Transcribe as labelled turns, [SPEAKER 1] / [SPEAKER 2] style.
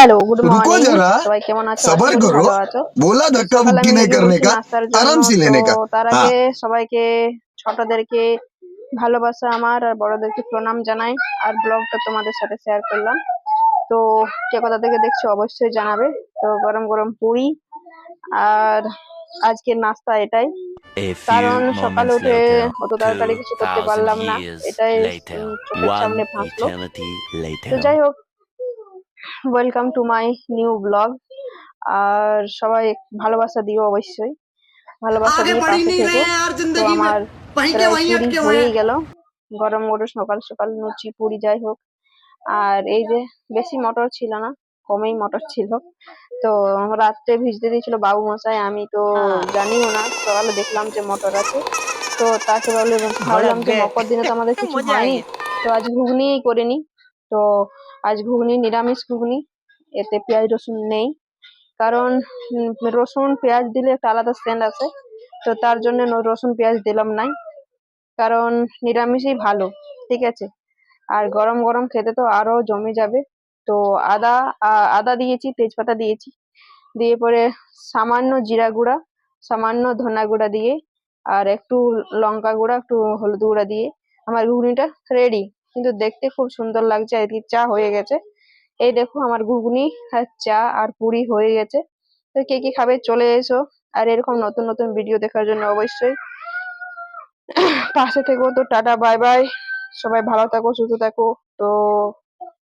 [SPEAKER 1] Hello, good
[SPEAKER 2] रुको
[SPEAKER 1] morning.
[SPEAKER 2] जरा
[SPEAKER 1] সবাই কেমন আছো? আশা
[SPEAKER 2] सबर
[SPEAKER 1] করি
[SPEAKER 2] करो।
[SPEAKER 1] ভালো আছো।
[SPEAKER 2] बोला धक्का
[SPEAKER 1] সকালে
[SPEAKER 2] मुक्की
[SPEAKER 1] আমি
[SPEAKER 2] नहीं
[SPEAKER 1] রেডি
[SPEAKER 2] करने
[SPEAKER 1] হচ্ছি
[SPEAKER 2] का,
[SPEAKER 1] নাস্তার জন্য।
[SPEAKER 2] आराम से
[SPEAKER 1] তো
[SPEAKER 2] लेने का।
[SPEAKER 1] তার
[SPEAKER 2] हाँ।
[SPEAKER 1] আগে সবাইকে, ছোটদেরকে ভালোবাসা আমার আর বড়দেরকে প্রণাম জানাই। আর ব্লগটা তোমাদের সাথে শেয়ার করলাম। তো কে কোথা থেকে দেখছো অবশ্যই জানাবে। তো গরম গরম পুরি আর আজকের নাস্তা এটাই।
[SPEAKER 3] A few
[SPEAKER 1] কারণ সকালে
[SPEAKER 3] moments
[SPEAKER 1] উঠে
[SPEAKER 3] later,
[SPEAKER 1] অত তাড়াতাড়ি কিছু করতে
[SPEAKER 3] 2000
[SPEAKER 1] পারলাম না,
[SPEAKER 3] years
[SPEAKER 1] এটাই
[SPEAKER 3] later,
[SPEAKER 1] চোখের
[SPEAKER 3] one
[SPEAKER 1] সামনে ভাসলো।
[SPEAKER 3] eternity
[SPEAKER 1] তো
[SPEAKER 3] later.
[SPEAKER 1] যাই হোক, welcome to my new blog. আর সবাই ভালোবাসা দিও, অবশ্যই ভালোবাসা
[SPEAKER 4] आगे
[SPEAKER 1] দিয়ে
[SPEAKER 4] बढ़ ही
[SPEAKER 1] পাশে
[SPEAKER 4] नहीं रहे
[SPEAKER 1] থেকো।
[SPEAKER 4] हैं यार
[SPEAKER 1] তো
[SPEAKER 4] जिंदगी में।
[SPEAKER 1] আমার
[SPEAKER 4] वहीं के
[SPEAKER 1] প্রায়
[SPEAKER 4] वहीं
[SPEAKER 1] পুরি
[SPEAKER 4] अटके हुए
[SPEAKER 1] হয়েই
[SPEAKER 4] हैं।
[SPEAKER 1] গেল, গরম গরম সকাল সকাল লুচি পুরি যাই হোক। আর এই যে বেশি মটর ছিল না, কমেই মটর ছিল। তো রাত্রে ভিজতে দিয়েছিল বাবু মশাই, আমি তো জানিও না, সকালে দেখলাম যে মটর আছে। তো তাকে ভাবলাম যে মকর দিনে তো আমাদের কিছু
[SPEAKER 4] मजा
[SPEAKER 1] হয়নি,
[SPEAKER 4] आई है।
[SPEAKER 1] তো আজ ঘুগনিই করে নি। তো আজ ঘুগনি, নিরামিষ ঘুগনি, এতে পেঁয়াজ রসুন নেই। কারণ রসুন পেঁয়াজ দিলে একটা আলাদা সেন্ট আছে। তো তার জন্য রসুন পেঁয়াজ দিলাম নাই, কারণ নিরামিষই ভালো। ঠিক আছে, আর গরম গরম খেতে তো আরো জমে যাবে। তো আদা, আদা দিয়েছি, তেজপাতা দিয়েছি, দিয়ে পরে সামান্য জিরা গুঁড়া, সামান্য ধনা গুঁড়া দিয়ে, আর একটু লঙ্কা গুঁড়া, একটু হলুদ গুঁড়া দিয়ে আমার ঘুগনিটা রেডি। কিন্তু দেখতে খুব সুন্দর লাগছে। আর কি, চা হয়ে গেছে। এই দেখো আমার ঘুগনি আর চা আর পুরি হয়ে গেছে। তো কে কি খাবে চলে এসো। আর এরকম নতুন নতুন ভিডিও দেখার জন্য অবশ্যই পাশে থেকো। তো টাটা, বাই বাই, সবাই ভালো থাকো, সুস্থ থাকো। তো